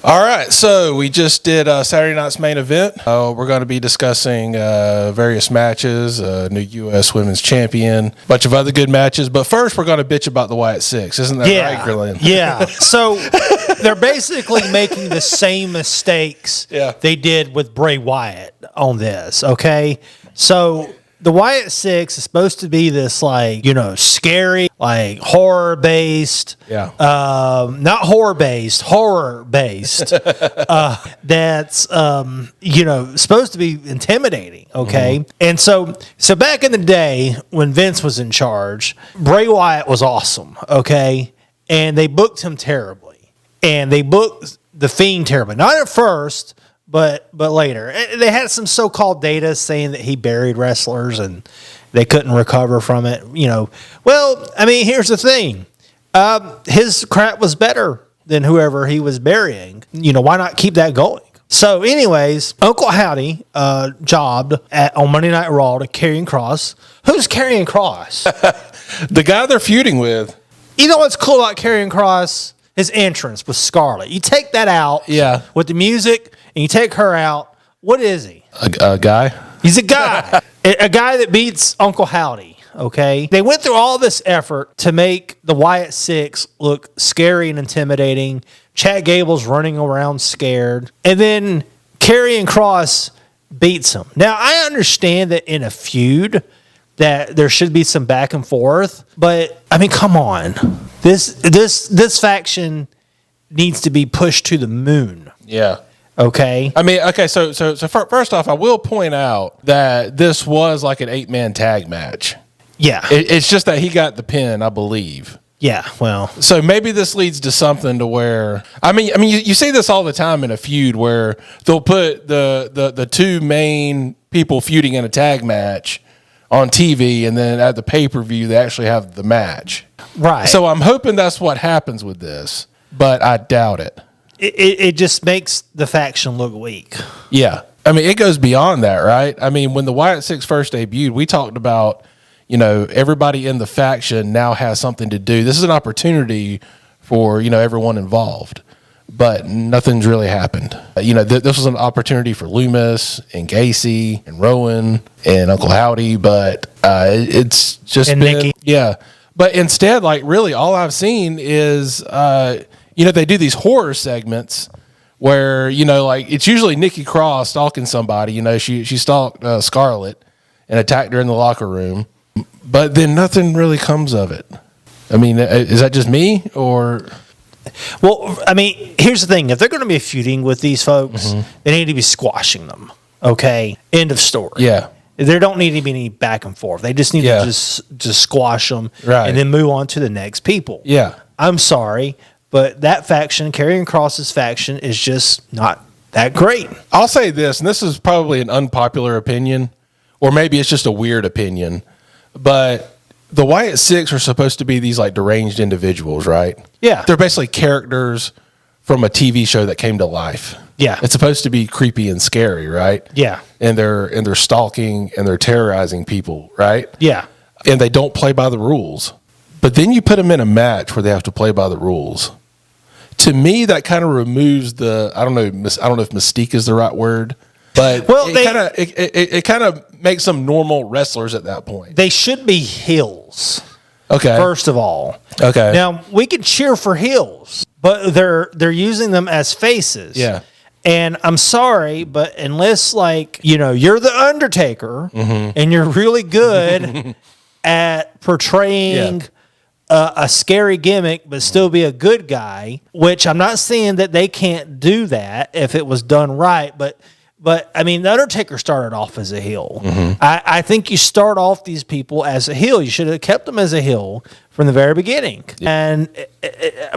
All right, so we just did Saturday night's main event. We're going to be discussing various matches, new U.S. Women's Champion, a bunch of other good matches. But first, we're going to bitch about the Wyatt Six. Isn't that right, Grillen? Yeah. So they're basically making the same mistakes they did with Bray Wyatt on this, okay? So the Wyatt Six is supposed to be this, like, scary, like horror-based. Yeah. Not horror-based, horror-based. That's, supposed to be intimidating, okay? Mm-hmm. And so back in the day when Vince was in charge, Bray Wyatt was awesome, okay? And they booked him terribly. And they booked The Fiend terribly. Not at first, but later. They had some so-called data saying that he buried wrestlers and they couldn't recover from it. Well, I mean, here's the thing. His crap was better than whoever he was burying. Why not keep that going? So anyways, Uncle Howdy jobbed on Monday Night Raw to Karrion Kross. Who's Karrion Kross? The guy they're feuding with. You know what's cool about Karrion Kross? His entrance with Scarlett. You take that out with the music, and you take her out. What is he? A guy? He's a guy. A guy that beats Uncle Howdy, okay? They went through all this effort to make the Wyatt Six look scary and intimidating. Chad Gable's running around scared. And then Karrion Kross beats him. Now, I understand that in a feud that there should be some back and forth, but, I mean, come on. This faction needs to be pushed to the moon. Yeah. Okay. I mean, okay. So first off, I will point out that this was like an 8-man tag match. Yeah. It's just that he got the pin, I believe. Yeah. Well. So maybe this leads to something to where I mean, you see this all the time in a feud where they'll put the two main people feuding in a tag match on TV, and then at the pay-per-view they actually have the match. Right. So I'm hoping that's what happens with this, but I doubt it. It just makes the faction look weak. Yeah. I mean, it goes beyond that, right? I mean, when the Wyatt Six first debuted, we talked about, everybody in the faction now has something to do. This is an opportunity for, everyone involved. But nothing's really happened. This was an opportunity for Loomis and Gacy and Rowan and Uncle Howdy, but it's just and been... Nikki. Yeah. But instead, like, really, all I've seen is... they do these horror segments where, like, it's usually Nikki Cross stalking somebody. She stalked Scarlett and attacked her in the locker room, but then nothing really comes of it. I mean, is that just me or? Well, I mean, here's the thing. If they're going to be feuding with these folks, they need to be squashing them. Okay? End of story. Yeah. There don't need to be any back and forth. They just need to just squash them and then move on to the next people. Yeah. I'm sorry, but that faction, Karrion Kross's faction, is just not that great. I'll say this, and this is probably an unpopular opinion, or maybe it's just a weird opinion, but the Wyatt Six are supposed to be these like deranged individuals, right? Yeah. They're basically characters from a TV show that came to life. Yeah. It's supposed to be creepy and scary, right? Yeah. And they're stalking and they're terrorizing people, right? Yeah. And they don't play by the rules. But then you put them in a match where they have to play by the rules. To me, that kind of removes the I don't know if mystique is the right word, but it kind of makes them normal wrestlers at that point. They should be heels. Okay. First of all. Okay. Now, we can cheer for heels, but they're using them as faces. Yeah. And I'm sorry, but unless, like, you're the Undertaker and you're really good at portraying a scary gimmick but still be a good guy, which I'm not saying that they can't do that if it was done right, but I mean, the Undertaker started off as a heel. I think you start off these people as a heel. You should have kept them as a heel from the very beginning. And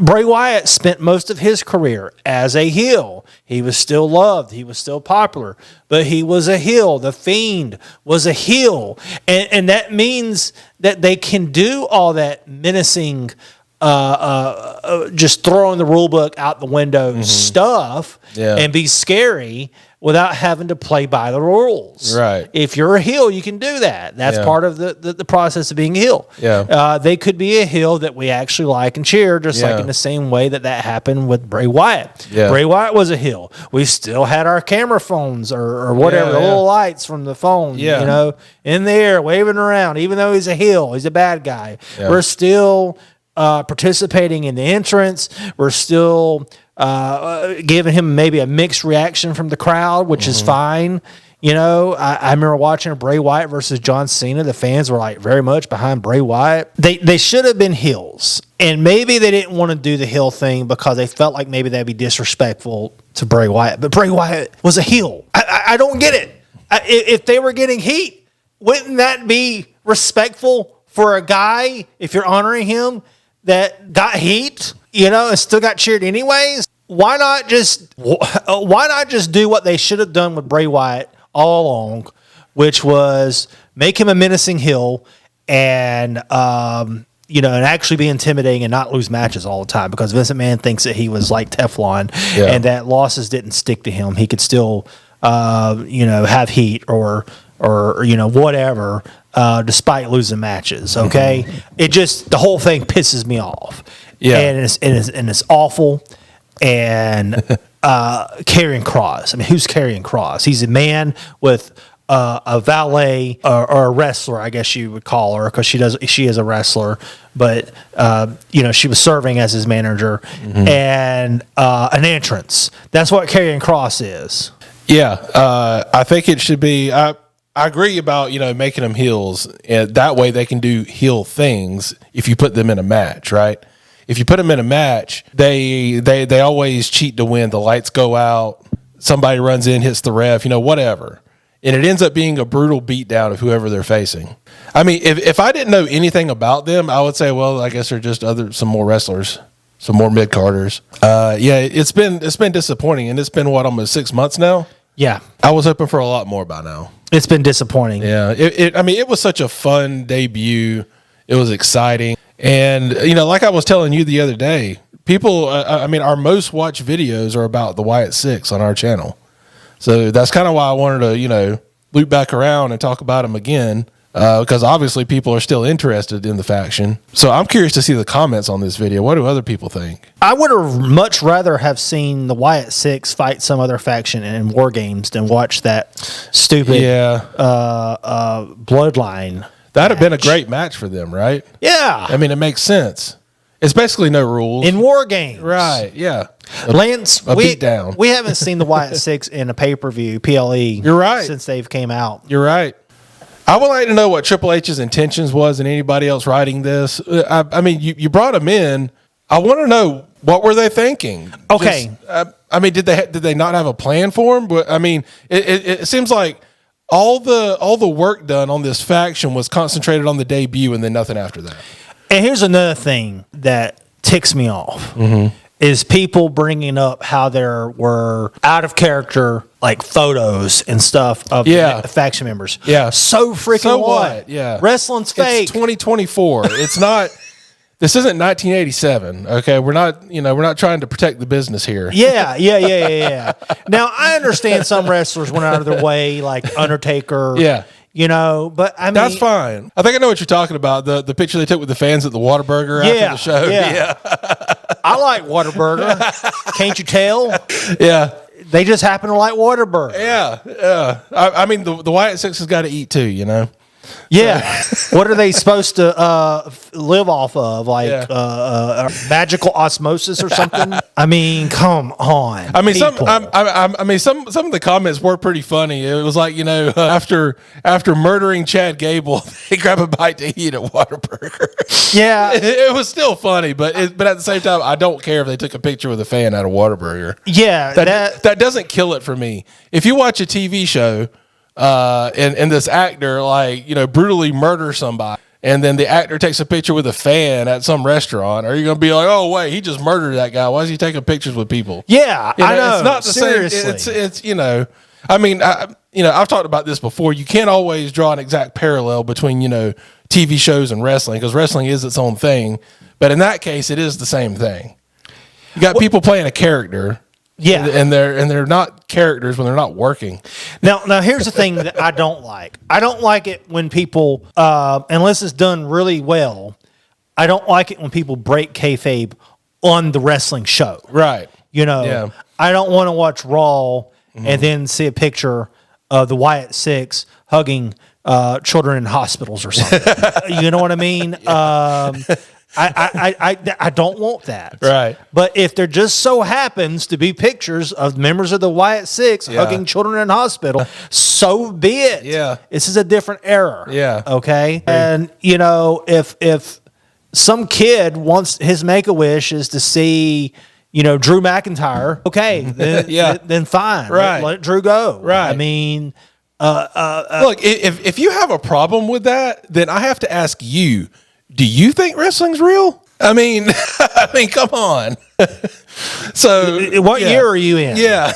Bray Wyatt spent most of his career as a heel. He was still loved. He was still popular. But he was a heel. The Fiend was a heel. And that means that they can do all that menacing just throwing the rule book out the window stuff and be scary without having to play by the rules. Right. If you're a heel, you can do that. That's part of the process of being a heel. Yeah. They could be a heel that we actually like and cheer, just like in the same way that happened with Bray Wyatt. Yeah. Bray Wyatt was a heel. We still had our camera phones or whatever, the little lights from the phone, you know, in the air, waving around. Even though he's a heel, he's a bad guy. Yeah. We're still participating in the entrance. We're still giving him maybe a mixed reaction from the crowd, which is fine. You know, I remember watching Bray Wyatt versus John Cena. The fans were like very much behind Bray Wyatt. They should have been heels, and maybe they didn't want to do the heel thing because they felt like maybe that'd be disrespectful to Bray Wyatt. But Bray Wyatt was a heel. I don't get it. If they were getting heat, wouldn't that be respectful for a guy if you're honoring him that got heat? You know, and still got cheered anyways. Why not just do what they should have done with Bray Wyatt all along, which was make him a menacing heel and you know, and actually be intimidating and not lose matches all the time, because Vince McMahon thinks that he was like Teflon and that losses didn't stick to him. He could still you know, have heat or you know, whatever, despite losing matches. Okay, it just, the whole thing pisses me off. Yeah, and it's awful. And Karrion Kross. I mean, who's Karrion Kross? He's a man with a valet or a wrestler, I guess you would call her, because she is a wrestler. But you know, she was serving as his manager and an entrance. That's what Karrion Kross is. Yeah, I think it should be. I agree about, you know, making them heels, and that way they can do heel things if you put them in a match, right? If you put them in a match, they always cheat to win. The lights go out, somebody runs in, hits the ref, you know, whatever, and it ends up being a brutal beatdown of whoever they're facing. I mean, if I didn't know anything about them, I would say, well, I guess they're just some more wrestlers, some more mid-carders. Yeah, it's been disappointing, and it's been almost 6 months now. Yeah, I was hoping for a lot more by now. It's been disappointing. Yeah, I mean, it was such a fun debut. It was exciting. And, you know, like I was telling you the other day, people, I mean, our most watched videos are about the Wyatt Six on our channel. So that's kind of why I wanted to, you know, loop back around and talk about them again, because obviously people are still interested in the faction. So I'm curious to see the comments on this video. What do other people think? I would have much rather have seen the Wyatt Six fight some other faction in War Games than watch that stupid bloodline. That'd have been a great match for them, right? Yeah. I mean, it makes sense. It's basically no rules. In War Games. Right, yeah. Lance, beatdown. We haven't seen the Wyatt Six in a pay-per-view, PLE. You're right. Since they've came out. You're right. I would like to know what Triple H's intentions was and anybody else writing this. I mean, you brought them in. I want to know, what were they thinking? Okay. I mean, did they not have a plan for them? But I mean, it seems like all the work done on this faction was concentrated on the debut and then nothing after that. And here's another thing that ticks me off is people bringing up how there were out of character like photos and stuff of the faction members. Yeah. So freaking so what? Yeah. Wrestling's fake. It's 2024. It's not. This isn't 1987, okay? We're not trying to protect the business here. Yeah. Now, I understand some wrestlers went out of their way, like Undertaker. Yeah. You know, but I mean, that's fine. I think I know what you're talking about. The picture they took with the fans at the Whataburger after the show. Yeah. I like Whataburger. Can't you tell? Yeah. They just happen to like Whataburger. Yeah. I mean, the Wyatt Six has got to eat too, you know? Yeah. What are they supposed to live off of? Like magical osmosis or something? I mean, come on. I mean, some of the comments were pretty funny. It was like, you know, after murdering Chad Gable, they grab a bite to eat at Whataburger. Yeah. It was still funny, but at the same time, I don't care if they took a picture with a fan at a Whataburger. Yeah. That doesn't kill it for me. If you watch a TV show, and this actor, like, you know, brutally murder somebody, and then the actor takes a picture with a fan at some restaurant, are you going to be like, oh, wait, he just murdered that guy. Why is he taking pictures with people? Yeah, you know, I know. It's not the Seriously. same. It's you know, I mean, I've talked about this before. You can't always draw an exact parallel between, you know, TV shows and wrestling, because wrestling is its own thing. But in that case, it is the same thing. You got people playing a character. Yeah. And they're not characters when they're not working. Now here's the thing that I don't like. I don't like it when people, unless it's done really well, I don't like it when people break kayfabe on the wrestling show. Right. You know, Yeah. I don't want to watch Raw and then see a picture of the Wyatt Six hugging children in hospitals or something. You know what I mean? I don't want that. Right. But if there just so happens to be pictures of members of the Wyatt Six hugging children in hospital, so be it. Yeah. This is a different era. Yeah. Okay. And you know, if some kid wants his make-a-wish is to see, you know, Drew McIntyre, okay, then fine. Right. Let Drew go. Right. I mean, look, if you have a problem with that, then I have to ask you, do you think wrestling's real? I mean, come on. So what year are you in? Yeah.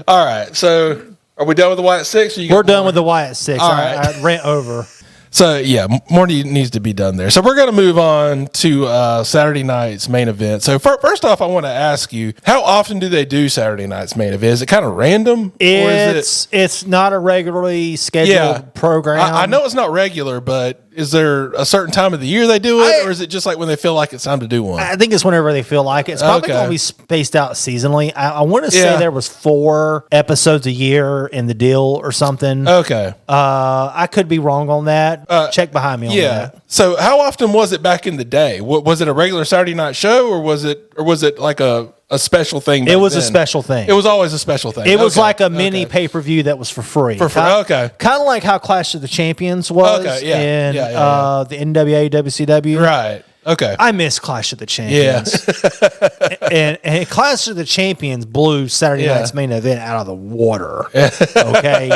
All right. So are we done with the Wyatt Six? We're done with the Wyatt Six. All right. I ran over. So, yeah, more needs to be done there. So, we're going to move on to Saturday night's main event. So, first off, I want to ask you, how often do they do Saturday night's main event? Is it kind of random? It's not a regularly scheduled program. I know it's not regular, but is there a certain time of the year they do it? Or is it just like when they feel like it's time to do one? I think it's whenever they feel like it. It's probably going to be spaced out seasonally. I want to say there was 4 episodes a year in the deal or something. Okay. I could be wrong on that. Check behind me on that. So how often was it back in the day? Was it a regular Saturday night show or was it like a special thing? It was a special thing. It was always a special thing. It was like a mini pay-per-view that was for free. Okay. Kind of like how Clash of the Champions was in the NWA, WCW. Right. Okay. I miss Clash of the Champions. Yeah. and Clash of the Champions blew Saturday night's main event out of the water. Okay.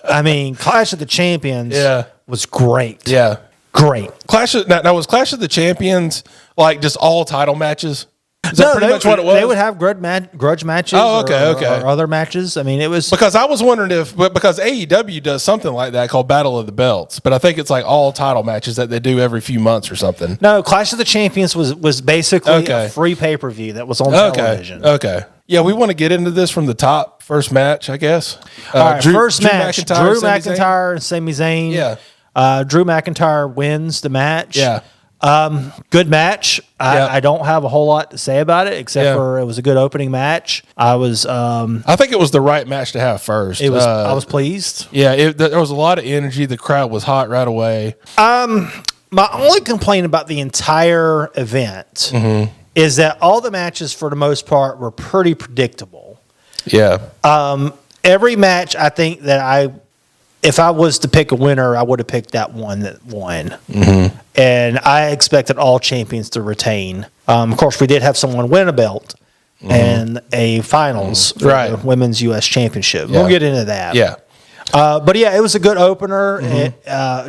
I mean, Clash of the Champions was great. Yeah. Great. Now was Clash of the Champions like just all title matches? Is that pretty much what it was? They would have grudge matches or other matches. I mean, it was... Because I was wondering because AEW does something like that called Battle of the Belts, but I think it's like all title matches that they do every few months or something. No, Clash of the Champions was basically a free pay-per-view that was on television. Okay. Yeah, we want to get into this from the top. First match, I guess. All right, first match. Drew McIntyre and Sami Zayn. Yeah. Drew McIntyre wins the match. Yeah. Good match. I don't have a whole lot to say about it except for it was a good opening match. I think it was the right match to have first. I was pleased. Yeah, there was a lot of energy. The crowd was hot right away. My only complaint about the entire event is that all the matches, for the most part, were pretty predictable. Yeah. Every match, I think that if I was to pick a winner, I would have picked that one that won. And I expected all champions to retain. Of course, we did have someone win a belt and a finals for the Women's U.S. Championship. Yeah. We'll get into that. Yeah. But yeah, it was a good opener.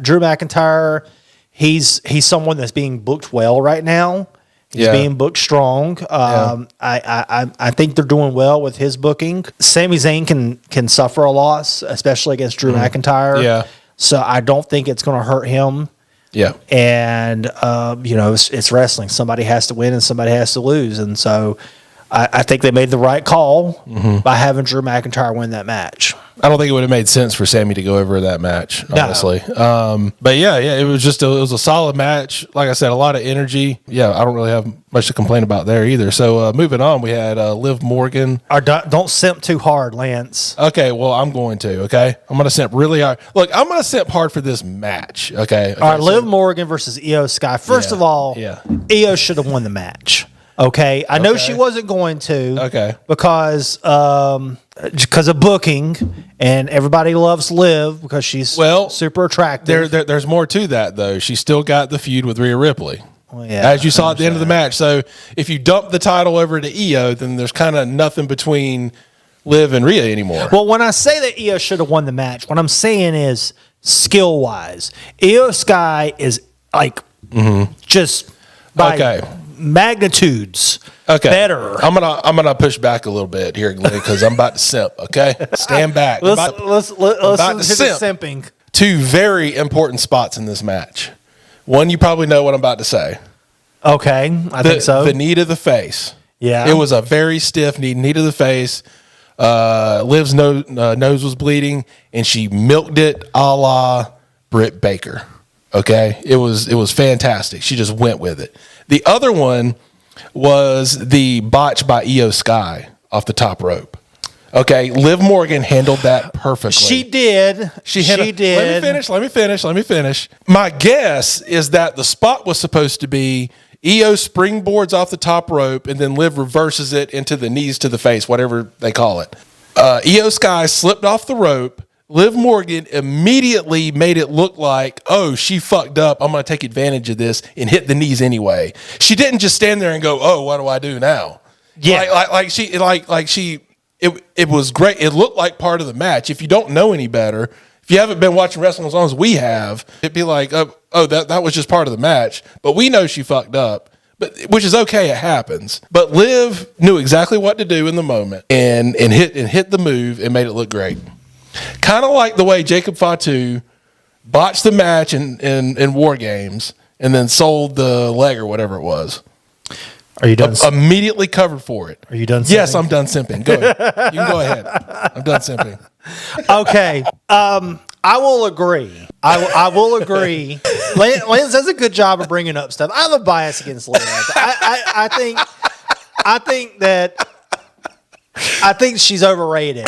Drew McIntyre, he's someone that's being booked well right now. He's being booked strong. I think they're doing well with his booking. Sami Zayn can suffer a loss, especially against Drew McIntyre. Yeah. So I don't think it's going to hurt him. Yeah. And, it's wrestling. Somebody has to win and somebody has to lose. And so I think they made the right call by having Drew McIntyre win that match. I don't think it would have made sense for Sami to go over that match, honestly. No. But yeah, it was it was a solid match. Like I said, a lot of energy. Yeah, I don't really have much to complain about there either. So moving on, we had Liv Morgan. Don't simp too hard, Lance. Okay, well, I'm going to, okay? I'm going to simp really hard. Look, I'm going to simp hard for this match, okay? All right, Liv Morgan versus Iyo Sky. First of all, Iyo should have won the match. Okay, I know she wasn't going to. Okay, because of booking, and everybody loves Liv because she's super attractive. There's more to that though. She still got the feud with Rhea Ripley, as you saw at the end of the match. So if you dump the title over to Iyo, then there's kind of nothing between Liv and Rhea anymore. Well, when I say that Iyo should have won the match, what I'm saying is skill wise, Iyo Sky is like just by magnitudes better. I'm gonna push back a little bit here, Glenn, because I'm about to simp. Okay, stand back. Let's simping. 2 very important spots in this match. One, you probably know what I'm about to say. Okay, I think so. The knee to the face. Yeah. It was a very stiff knee to the face. Liv's nose was bleeding, and she milked it a la Britt Baker. Okay, it was fantastic. She just went with it. The other one was the botch by Iyo Sky off the top rope. Okay, Liv Morgan handled that perfectly. She did. She did. Let me finish. My guess is that the spot was supposed to be Iyo springboards off the top rope, and then Liv reverses it into the knees to the face, whatever they call it. Iyo Sky slipped off the rope. Liv Morgan immediately made it look like, oh, she fucked up. I'm going to take advantage of this and hit the knees anyway. She didn't just stand there and go, oh, what do I do now? Yeah. It was great. It looked like part of the match. If you don't know any better, if you haven't been watching wrestling as long as we have, it'd be like, oh, that was just part of the match. But we know she fucked up, which is okay. It happens. But Liv knew exactly what to do in the moment and hit the move and made it look great. Kind of like the way Jacob Fatu botched the match in War Games and then sold the leg or whatever it was. Are you done? Immediately covered for it. Are you done simping? Yes, I'm done simping. Go ahead. You can go ahead. I'm done simping. Okay. I will agree. I will agree. Lance does a good job of bringing up stuff. I have a bias against Liv. I think she's overrated.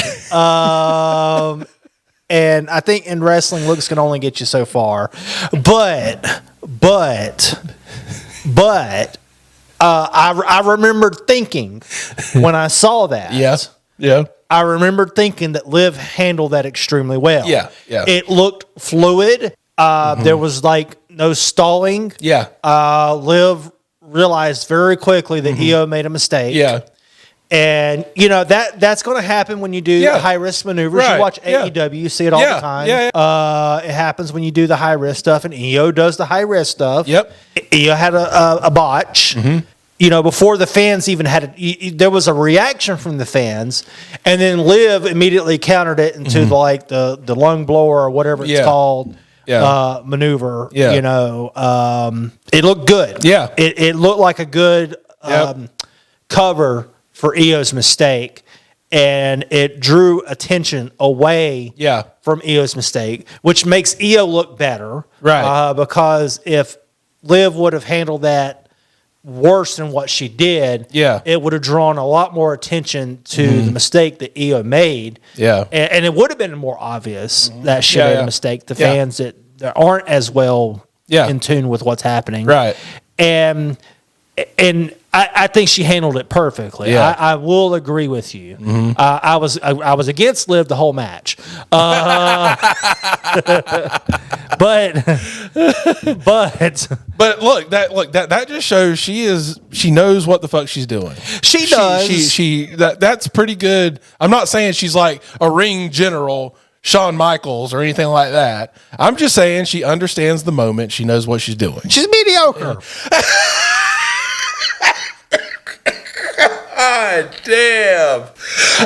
And I think in wrestling, looks can only get you so far. But I remember thinking when I saw that. Yes. Yeah. I remember thinking that Liv handled that extremely well. Yeah. Yeah. It looked fluid. There was like no stalling. Yeah. Liv realized very quickly that Iyo made a mistake. Yeah. And, that's going to happen when you do high-risk maneuvers. Right. You watch AEW, you see it all the time. Yeah. It happens when you do the high-risk stuff, and Iyo does the high-risk stuff. Yep. Iyo had a botch. Before the fans even had it, there was a reaction from the fans, and then Liv immediately countered it into the lung blower or whatever it's called maneuver. Yeah. It looked good. Yeah. It looked like a good cover for Io's mistake, and it drew attention away from Io's mistake, which makes Iyo look better. Right. Because if Liv would have handled that worse than what she did, it would have drawn a lot more attention to the mistake that Iyo made. Yeah. And it would have been more obvious that she made a mistake to fans that aren't as well in tune with what's happening. Right. And I think she handled it perfectly. Yeah. I will agree with you. I was against Liv the whole match, but look, that just shows she knows what the fuck she's doing. She does. That's pretty good. I'm not saying she's like a ring general, Shawn Michaels or anything like that. I'm just saying she understands the moment. She knows what she's doing. She's mediocre. God damn.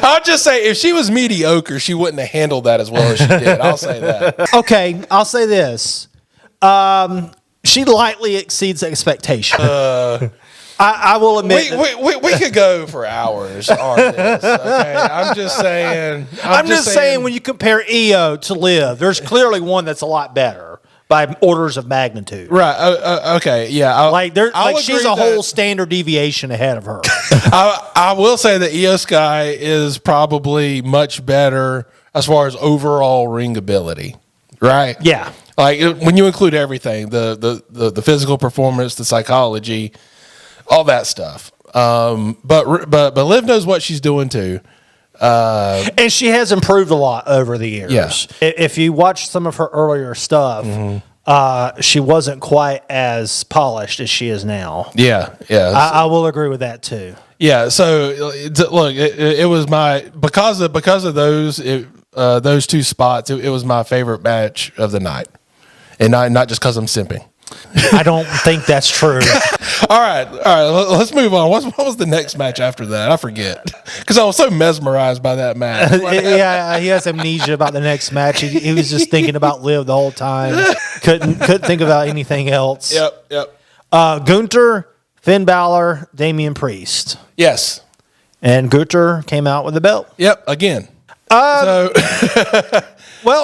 I'll just say, if she was mediocre, she wouldn't have handled that as well as she did. I'll say that. Okay, I'll say this. She lightly exceeds expectation. I will admit. We could go for hours on this. Okay? I'm just saying. I'm just saying when you compare Iyo to Liv, there's clearly one that's a lot better by orders of magnitude. Right. Okay. Yeah. She's a whole standard deviation ahead of her. I will say that Iyo Sky is probably much better as far as overall ring ability. Right. Yeah. Like when you include everything, the physical performance, the psychology, all that stuff. But Liv knows what she's doing too. And she has improved a lot over the years. Yeah. If you watch some of her earlier stuff, she wasn't quite as polished as she is now. Yeah, yeah. I will agree with that too. Yeah. So look, it was because of those two spots. It was my favorite match of the night, and not just because I'm simping. I don't think that's true. All right. Let's move on. What was the next match after that? I forget because I was so mesmerized by that match. Yeah, he has amnesia about the next match. He was just thinking about Liv the whole time. Couldn't think about anything else. Yep. Gunther Finn Balor, Damian Priest. Yes. And Gunther came out with the belt. Yep. Again. Well,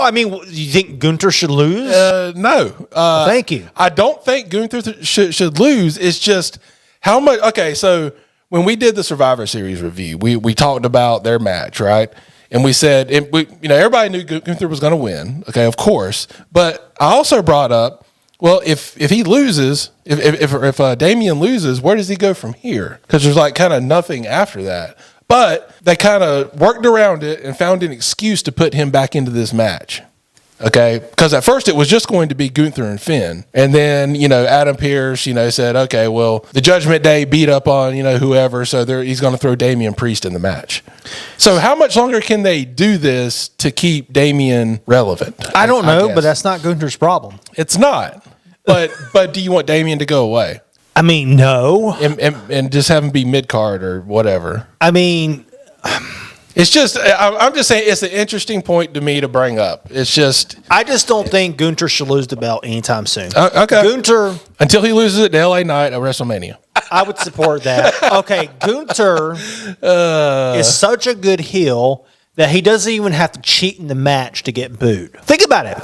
I mean, you think Gunther should lose? No. Thank you. I don't think Gunther should lose. It's just how much. Okay, so when we did the Survivor Series review, we talked about their match, right? And we said, everybody knew Gunther was going to win. Okay, of course. But I also brought up, well, if he loses, if Damian loses, where does he go from here? Because there's like kind of nothing after that. But they kind of worked around it and found an excuse to put him back into this match. Okay, because at first it was just going to be Gunther and Finn, and then Adam Pearce said, okay, well, the Judgment Day beat up on whoever, so he's going to throw Damian Priest in the match. So how much longer can they do this to keep Damian relevant? I don't know, but that's not Gunther's problem. It's not. But do you want Damian to go away? I mean, no, and just have him be mid card or whatever. I mean. It's just, I'm just saying, it's an interesting point to me to bring up. It's just, I just don't think Gunther should lose the belt anytime soon. Okay, Gunther, until he loses it to LA Knight at WrestleMania. I would support that. Okay, Gunther is such a good heel that he doesn't even have to cheat in the match to get booed. Think about it.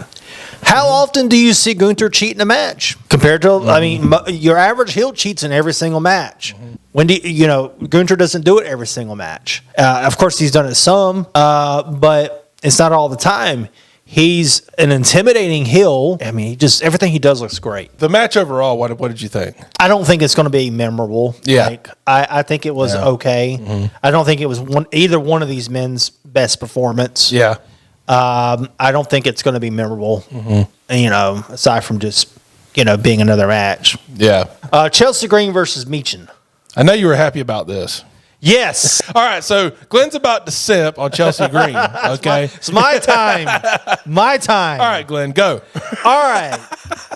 How often do you see Gunther cheat in a match compared to? I mean, your average heel cheats in every single match. When Gunther doesn't do it every single match. Of course, he's done it some, but it's not all the time. He's an intimidating heel. I mean, everything he does looks great. The match overall, what did you think? I don't think it's going to be memorable. Yeah, I think it was okay. Mm-hmm. I don't think it was either one of these men's best performance. Yeah. I don't think it's going to be memorable. Mm-hmm. Aside from just being another match. Yeah. Chelsea Green versus Michin. I know you were happy about this. Yes. All right, so Glenn's about to simp on Chelsea Green, okay? It's my time. My time. All right, Glenn, go. All right.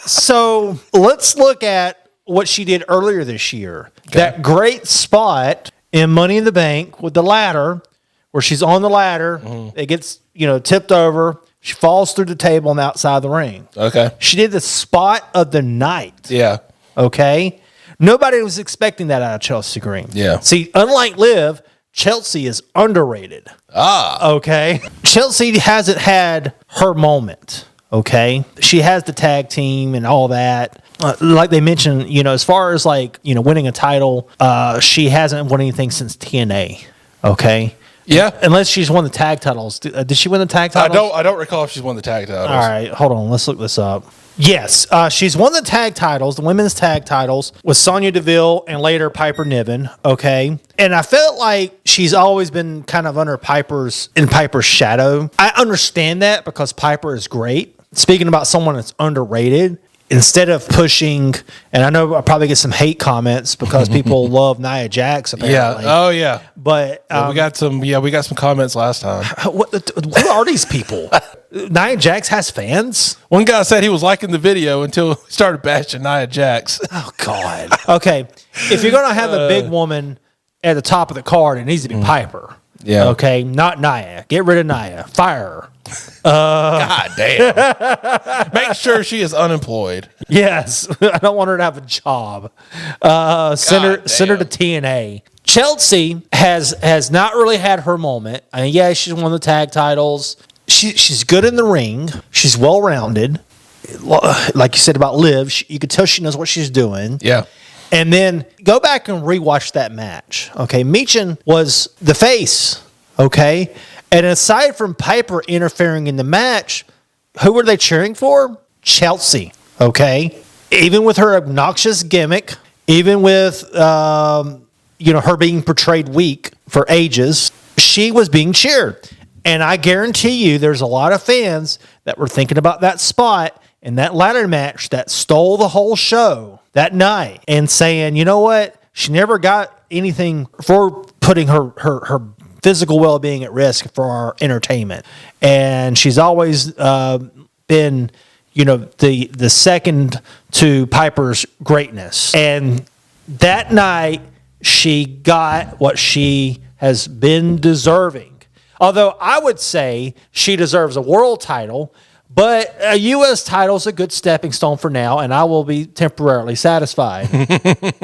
So let's look at what she did earlier this year. Okay. That great spot in Money in the Bank with the ladder, where she's on the ladder. Mm-hmm. It gets, tipped over. She falls through the table on the outside of the ring. Okay. She did the spot of the night. Yeah. Okay. Nobody was expecting that out of Chelsea Green. Yeah. See, unlike Liv, Chelsea is underrated. Okay. Chelsea hasn't had her moment. Okay. She has the tag team and all that. Like they mentioned, as far as winning a title, she hasn't won anything since TNA. Okay. Yeah. Unless she's won the tag titles. Did she win the tag titles? I don't recall if she's won the tag titles. All right. Hold on. Let's look this up. Yes, she's won the tag titles, the women's tag titles, with Sonya Deville and later Piper Niven, okay? And I felt like she's always been kind of under Piper's shadow. I understand that because Piper is great. Speaking about someone that's underrated, instead of pushing, and I know I'll probably get some hate comments because people love Nia Jax apparently. Yeah. Oh yeah. But we got some comments last time. What are these people? Nia Jax has fans? One guy said he was liking the video until he started bashing Nia Jax. Oh God. Okay. If you're gonna have a big woman at the top of the card, it needs to be Piper. Yeah. Okay. Not Nia. Get rid of Nia. Fire her. God damn. Make sure she is unemployed. Yes. I don't want her to have a job. Send her to TNA. Chelsea has not really had her moment. I mean, yeah, she's won the tag titles. She's good in the ring. She's well-rounded. Like you said about Liv, you could tell she knows what she's doing. Yeah. And then go back and rewatch that match. Okay, Michin was the face. Okay, and aside from Piper interfering in the match, who were they cheering for? Chelsea. Okay, even with her obnoxious gimmick, even with her being portrayed weak for ages, she was being cheered. And I guarantee you, there's a lot of fans that were thinking about that spot in that ladder match that stole the whole show that night and saying, you know what? She never got anything for putting her physical well-being at risk for our entertainment. And she's always been, the second to Piper's greatness. And that night, she got what she has been deserving. Although I would say she deserves a world title, But a U.S. title is a good stepping stone for now, and I will be temporarily satisfied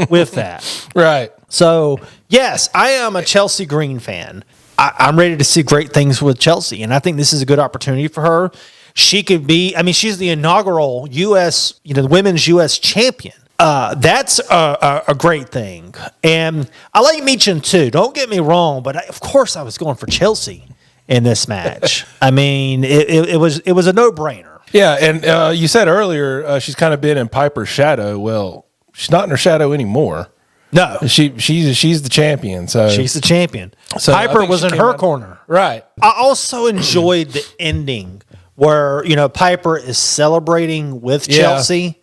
with that. Right. So, yes, I am a Chelsea Green fan. I'm ready to see great things with Chelsea, and I think this is a good opportunity for her. She could be, she's the inaugural U.S., the women's U.S. champion. That's a great thing. And I like Michin too. Don't get me wrong, but of course I was going for Chelsea in this match. It was a no-brainer. Yeah, and you said earlier she's kind of been in Piper's shadow. Well, she's not in her shadow anymore. No, she's the champion. So she's the champion. So Piper was in her corner. Right. I also enjoyed the ending where Piper is celebrating with Chelsea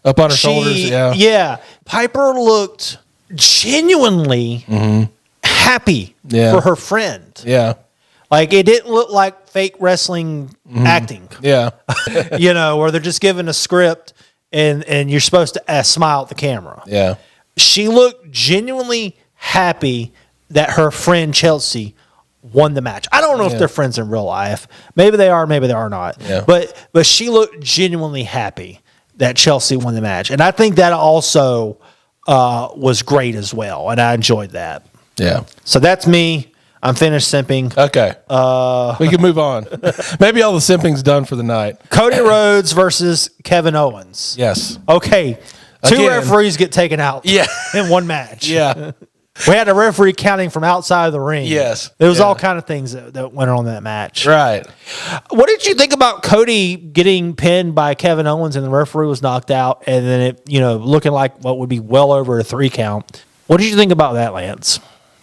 up on her shoulders. Yeah. Piper looked genuinely happy for her friend. Yeah. Like it didn't look like fake wrestling acting. Yeah. Where they're just given a script and you're supposed to smile at the camera. Yeah. She looked genuinely happy that her friend Chelsea won the match. I don't know if they're friends in real life. Maybe they are, maybe they are not. Yeah. But she looked genuinely happy that Chelsea won the match. And I think that also was great as well. And I enjoyed that. Yeah. So that's me. I'm finished simping. Okay. We can move on. Maybe all the simping's done for the night. Cody Rhodes versus Kevin Owens. Yes. Okay. Two referees get taken out in one match. Yeah. We had a referee counting from outside of the ring. Yes. There was all kind of things that went on in that match. Right. What did you think about Cody getting pinned by Kevin Owens and the referee was knocked out and then it, looking like what would be well over a 3 count? What did you think about that, Lance?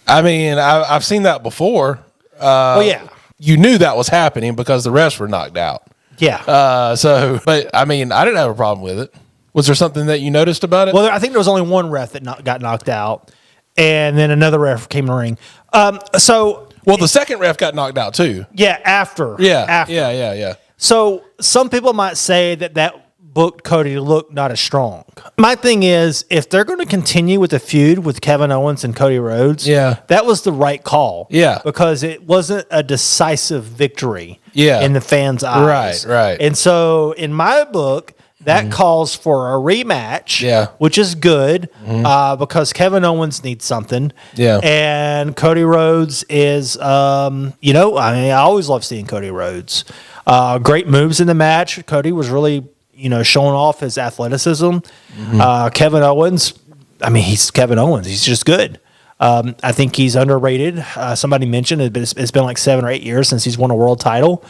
I've seen that before. You knew that was happening because the refs were knocked out. Yeah. But I didn't have a problem with it. Was there something that you noticed about it? Well, I think there was only one ref that got knocked out, and then another ref came in the ring. The second ref got knocked out too. Yeah, after. Yeah. So some people might say that booked Cody to look not as strong. My thing is, if they're going to continue with the feud with Kevin Owens and Cody Rhodes, that was the right call. Yeah. Because it wasn't a decisive victory in the fans' eyes. Right. And so in my book, that calls for a rematch, which is good because Kevin Owens needs something. Yeah. And Cody Rhodes is, I always love seeing Cody Rhodes. Great moves in the match. Cody was really, showing off his athleticism. Kevin Owens, he's Kevin Owens. He's just good. I think he's underrated. Somebody mentioned it's been like 7 or 8 years since he's won a world title.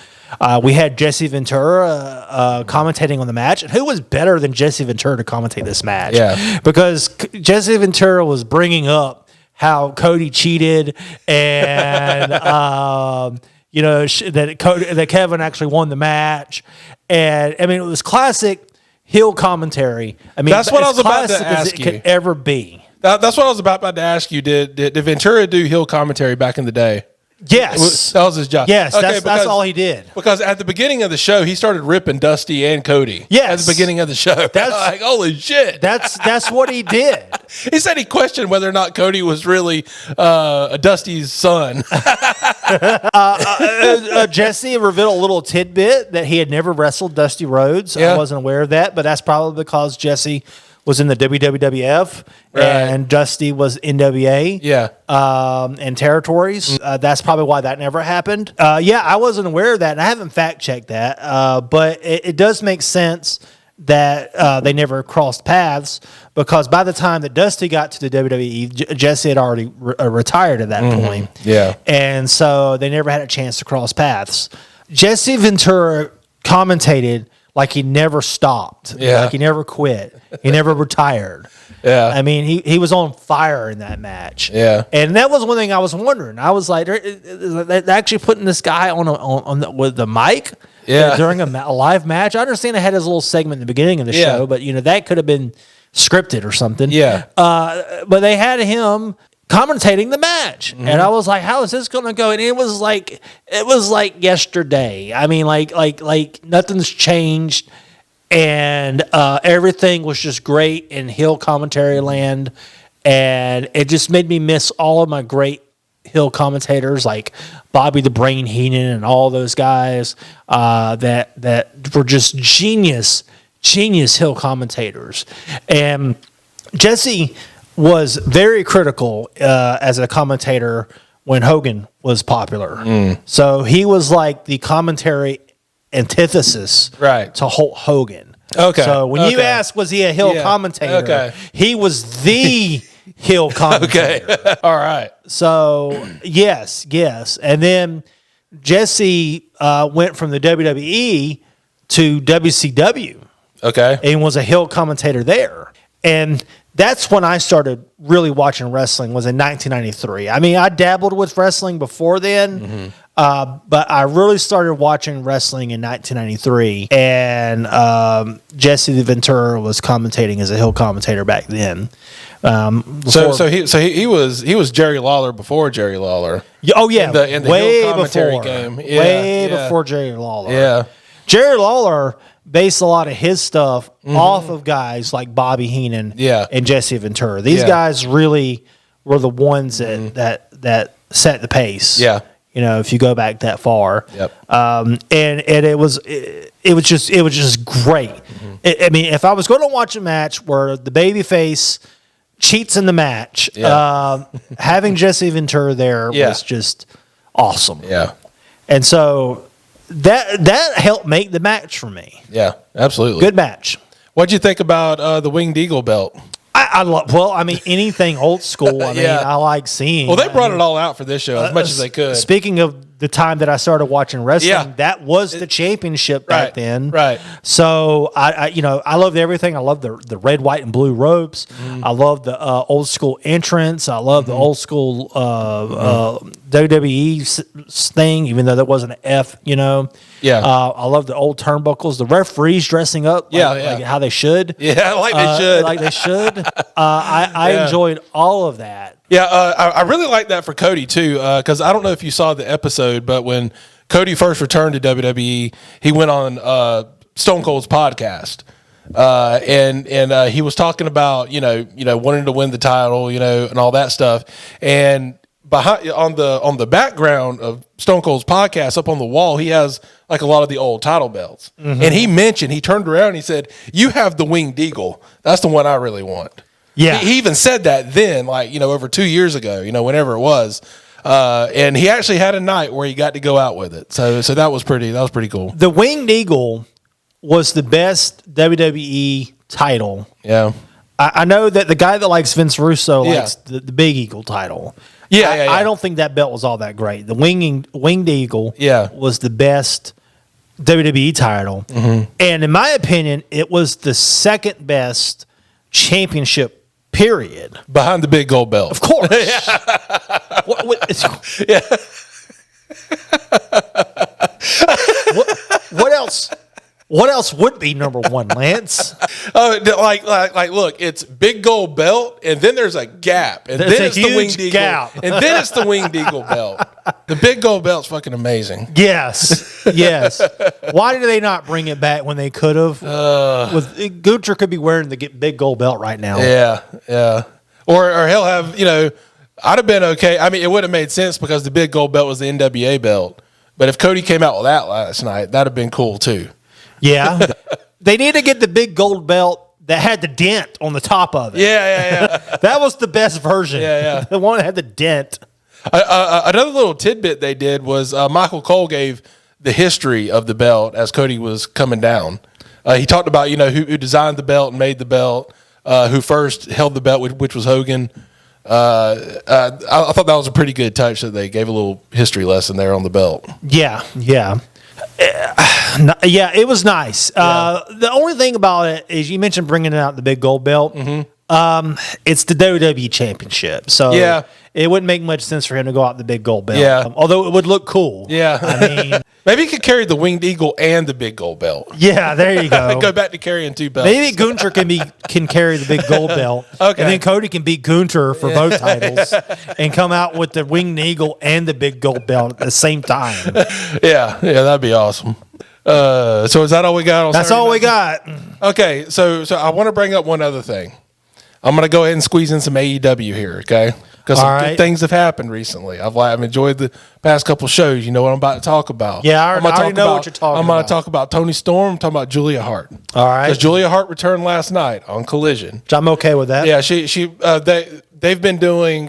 We had Jesse Ventura commentating on the match. And who was better than Jesse Ventura to commentate this match? Yeah. Because Jesse Ventura was bringing up how Cody cheated and, that Kevin actually won the match. And, it was classic heel commentary. That's what I was about to ask as it you. could ever be. That's what I was about to ask you. Did Ventura do heel commentary back in the day? Yes. That was his job. Yes, okay, that's all he did. Because at the beginning of the show, he started ripping Dusty and Cody. Yes. At the beginning of the show. That's like, holy shit. That's what he did. He said he questioned whether or not Cody was really Dusty's son. Jesse revealed a little tidbit that he had never wrestled Dusty Rhodes. I wasn't aware of that, but that's probably because Jesse was in the WWF and Dusty was NWA and territories. That's probably why that never happened. I wasn't aware of that, and I haven't fact-checked that, but it does make sense that they never crossed paths because by the time that Dusty got to the WWE, Jesse had already retired at that point. Yeah. And so they never had a chance to cross paths. Jesse Ventura commentated like he never stopped. Yeah. Like he never quit. He never retired. Yeah. He was on fire in that match. Yeah. And that was one thing I was wondering. I was like, they're actually putting this guy with the mic during a live match. I understand it had his little segment in the beginning of the show, but that could have been scripted or something. Yeah. But they had him commentating the match, and I was like, "How is this going to go?" And it was like yesterday. Like nothing's changed, and everything was just great in heel commentary land, and it just made me miss all of my great heel commentators like Bobby the Brain Heenan and all those guys that were just genius heel commentators. And Jesse was very critical as a commentator when Hogan was popular. So he was like the commentary antithesis to Hulk Hogan. Okay. So when you ask, was he a heel commentator? He was the heel commentator. Okay. All right. So yes. And then Jesse went from the WWE to WCW. Okay. And was a heel commentator there. And that's when I started really watching wrestling, was in 1993. I mean, I dabbled with wrestling before then, but I really started watching wrestling in 1993. And Jesse the Ventura was commentating as a heel commentator back then. So he was Jerry Lawler before Jerry Lawler. Oh yeah, in the way heel commentary before, game. Way before Jerry Lawler. Yeah, Jerry Lawler based a lot of his stuff off of guys like Bobby Heenan and Jesse Ventura. These guys really were the ones that set the pace. Yeah. You know, if you go back that far. Yep. And it was just great. I mean, if I was going to watch a match where the babyface cheats in the match, having Jesse Ventura there was just awesome. Yeah. And so that helped make the match for me. Yeah, absolutely. Good match. What'd you think about the Winged Eagle belt? I love. Well, I mean, anything old school. I mean, I like seeing. Well, they brought it all out for this show as much as they could. Speaking of the time that I started watching wrestling, that was the championship back then. Right. So I loved everything. I loved the red, white, and blue ropes. I loved the old school entrance. I loved the old school WWE thing, even though there wasn't an F. Yeah. I love the old turnbuckles. The referees dressing up, like how they should. Yeah, like they should. I enjoyed all of that. Yeah, I really like that for Cody too, because I don't know if you saw the episode, but when Cody first returned to WWE, he went on Stone Cold's podcast, and he was talking about wanting to win the title, and all that stuff, and behind on the background of Stone Cold's podcast, up on the wall, he has like a lot of the old title belts, and he turned around and he said, "You have the Winged Eagle. That's the one I really want." Yeah, he even said that then, over 2 years ago, whenever it was, and he actually had a night where he got to go out with it. So that was pretty cool. The Winged Eagle was the best WWE title. Yeah, I know that the guy that likes Vince Russo likes the Big Eagle title. I don't think that belt was all that great. The Winged Eagle was the best WWE title, and in my opinion, it was the second best championship. Period. Behind the big gold belt. Of course. What else? What else would be number one, Lance? Look, it's big gold belt, and then there's a gap, and then it's the Winged Eagle, and then it's the Winged Eagle belt. The big gold belt's fucking amazing. Yes. Why did they not bring it back when they could have? Gunther could be wearing the big gold belt right now. Yeah. Or he'll have, I'd have been okay. I mean, it would have made sense because the big gold belt was the NWA belt. But if Cody came out with that last night, that'd have been cool too. Yeah. They need to get the big gold belt that had the dent on the top of it. Yeah. That was the best version. Yeah. The one that had the dent. Another little tidbit they did was Michael Cole gave the history of the belt as Cody was coming down. He talked about, who designed the belt and made the belt, who first held the belt, which was Hogan. I thought that was a pretty good touch that they gave a little history lesson there on the belt. Yeah. It was nice. The only thing about it is you mentioned bringing out the big gold belt. It's the WWE Championship, so it wouldn't make much sense for him to go out the big gold belt. Yeah. Although it would look cool. Yeah, I mean, maybe he could carry the Winged Eagle and the big gold belt. Yeah, there you go. Go back to carrying two belts. Maybe Gunther can carry the big gold belt. Okay, and then Cody can beat Gunther for both titles and come out with the Winged Eagle and the big gold belt at the same time. Yeah, that'd be awesome. So is that all we got? That's all we got. Okay, so I want to bring up one other thing. I'm going to go ahead and squeeze in some AEW here, okay? because some good things have happened recently. I've enjoyed the past couple shows. You know what I'm about to talk about. Yeah, I already know what you're talking about. I'm going to talk about Toni Storm. I'm talking about Julia Hart. All right. Because Julia Hart returned last night on Collision. Which I'm okay with that. Yeah, they've been doing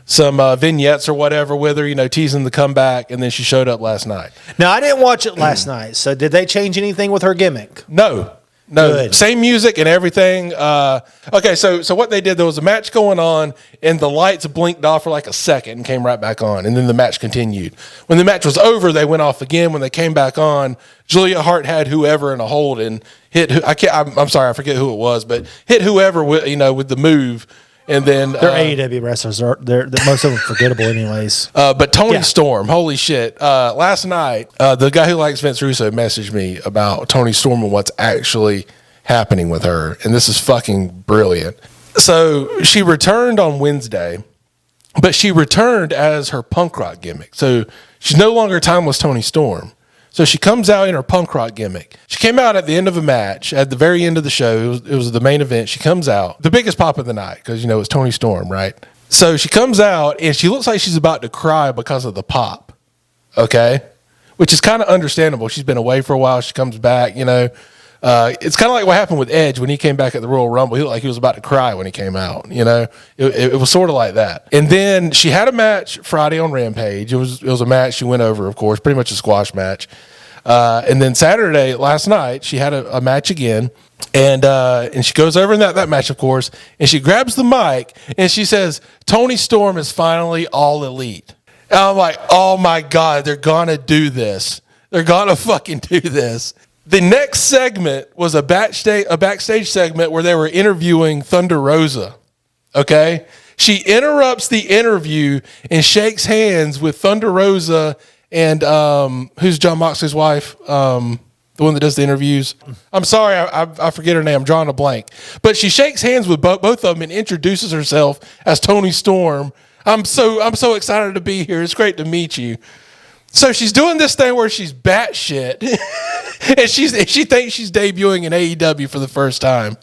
some vignettes or whatever with her, you know, teasing the comeback, and then she showed up last night. Now, I didn't watch it last night, so did they change anything with her gimmick? No. Good. Same music and everything. Okay, so what they did, there was a match going on, and the lights blinked off for like a second and came right back on, and then the match continued. When the match was over, they went off again. When they came back on, Julia Hart had whoever in a hold and hit. I'm sorry, I forget who it was, but hit whoever with the move. And then they're AEW wrestlers. They're most of them forgettable, anyways. But Toni Storm, holy shit! Last night, the guy who likes Vince Russo messaged me about Toni Storm and what's actually happening with her, and this is fucking brilliant. So she returned on Wednesday, but she returned as her punk rock gimmick. So she's no longer Timeless Toni Storm. So she comes out in her punk rock gimmick. She came out at the end of a match, at the very end of the show. It was the main event. She comes out, the biggest pop of the night, because, it's Toni Storm, right? So she comes out, and she looks like she's about to cry because of the pop, okay? Which is kind of understandable. She's been away for a while. She comes back, It's kind of like what happened with Edge when he came back at the Royal Rumble. He looked like he was about to cry when he came out, It was sort of like that. And then she had a match Friday on Rampage. It was a match she went over, of course, pretty much a squash match. And then Saturday, last night, she had a match again. And she goes over in that match, of course, and she grabs the mic and she says, Toni Storm is finally all elite. And I'm like, oh my God, they're going to do this. They're going to fucking do this. The next segment was a backstage segment where they were interviewing Thunder Rosa. Okay? She interrupts the interview and shakes hands with Thunder Rosa and who's John Moxley's wife? The one that does the interviews. I'm sorry, I forget her name. I'm drawing a blank. But she shakes hands with both of them and introduces herself as Toni Storm. I'm so excited to be here. It's great to meet you. So she's doing this thing where she's batshit, and she thinks she's debuting in AEW for the first time.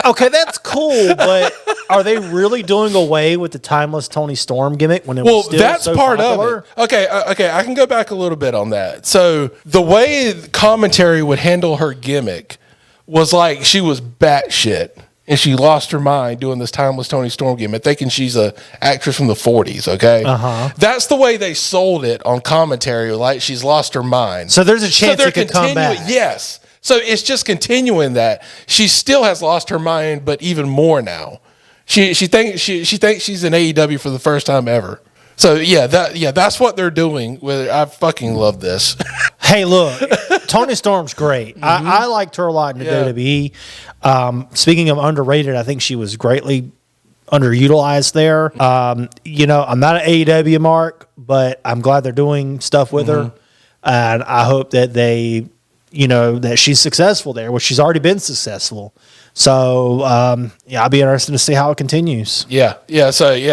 Okay, that's cool, but are they really doing away with the Timeless Toni Storm gimmick when it was still that's so part popular? of it. Okay, I can go back a little bit on that. So the way commentary would handle her gimmick was like she was batshit. And she lost her mind doing this Timeless Toni Storm gimmick, thinking she's a actress from the 40s, okay? Uh-huh. That's the way they sold it on commentary, like she's lost her mind. So there's a chance it could come back. Yes. So it's just continuing that. She still has lost her mind, but even more now. She thinks she's in AEW for the first time ever. So that's what they're doing with it. I fucking love this. Hey, look, Toni Storm's great. Mm-hmm. I liked her a lot in the WWE. Speaking of underrated, I think she was greatly underutilized there. I'm not an AEW mark, but I'm glad they're doing stuff with her. And I hope that that she's successful there, which she's already been successful. So, I'll be interested to see how it continues. So, you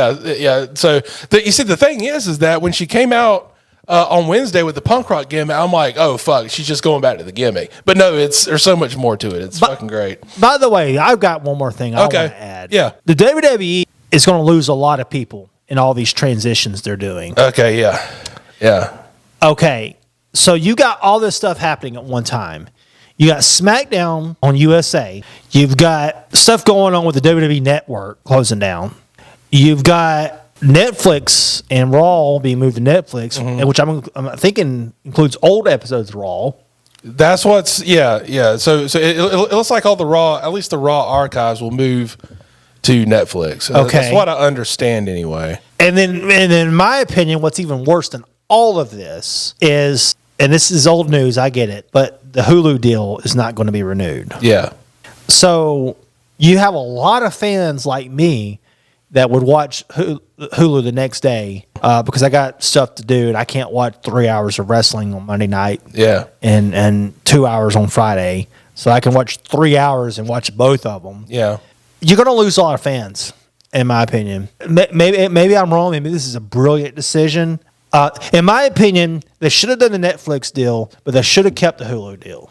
see, the thing is that when she came out on Wednesday with the punk rock gimmick, I'm like, oh, fuck, she's just going back to the gimmick. But no, there's so much more to it. It's fucking great. By the way, I've got one more thing I want to add. Yeah. The WWE is going to lose a lot of people in all these transitions they're doing. Okay, yeah. Okay, so you got all this stuff happening at one time. You got SmackDown on USA. You've got stuff going on with the WWE Network closing down. You've got Netflix and Raw being moved to Netflix, which I'm thinking includes old episodes of Raw. That's what's So it looks like all the Raw, at least the Raw archives, will move to Netflix. Okay, that's what I understand anyway. And then, in my opinion, what's even worse than all of this is, and this is old news, I get it, but the Hulu deal is not going to be renewed. Yeah. So you have a lot of fans like me that would watch Hulu the next day because I got stuff to do and I can't watch 3 hours of wrestling on Monday night. Yeah. And 2 hours on Friday. So I can watch 3 hours and watch both of them. Yeah. You're going to lose a lot of fans, in my opinion. Maybe I'm wrong. Maybe this is a brilliant decision. In my opinion, they should have done the Netflix deal, but they should have kept the Hulu deal.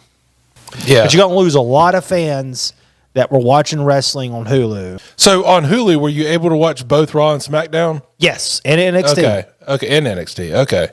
Yeah. But you're going to lose a lot of fans that were watching wrestling on Hulu. So on Hulu, were you able to watch both Raw and SmackDown? Yes, and NXT. Okay, and NXT. Okay.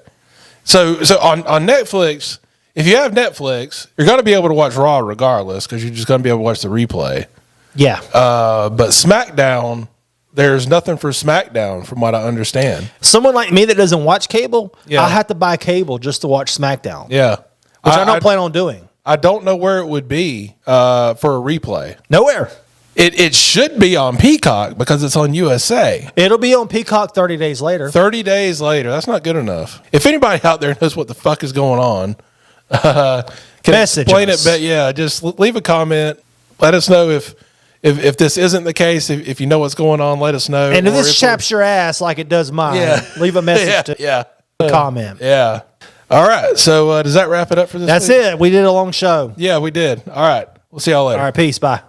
So on Netflix, if you have Netflix, you're going to be able to watch Raw regardless because you're just going to be able to watch the replay. Yeah. But SmackDown, there's nothing for SmackDown from what I understand. Someone like me that doesn't watch cable, Yeah. I have to buy cable just to watch SmackDown. Yeah. Which I don't plan on doing. I don't know where it would be for a replay. Nowhere. It should be on Peacock because it's on USA. It'll be on Peacock 30 days later. 30 days later. That's not good enough. If anybody out there knows what the fuck is going on, can Message explain us. it. But yeah, just leave a comment. Let us know if this isn't the case. If you know what's going on, let us know. And if Or this chaps your ass like it does mine, Yeah. leave a message yeah, to comment. yeah. All right. So does that wrap it up for this That's week? it. We did a long show. Yeah, we did. All right. We'll see y'all later. All right, peace. Bye.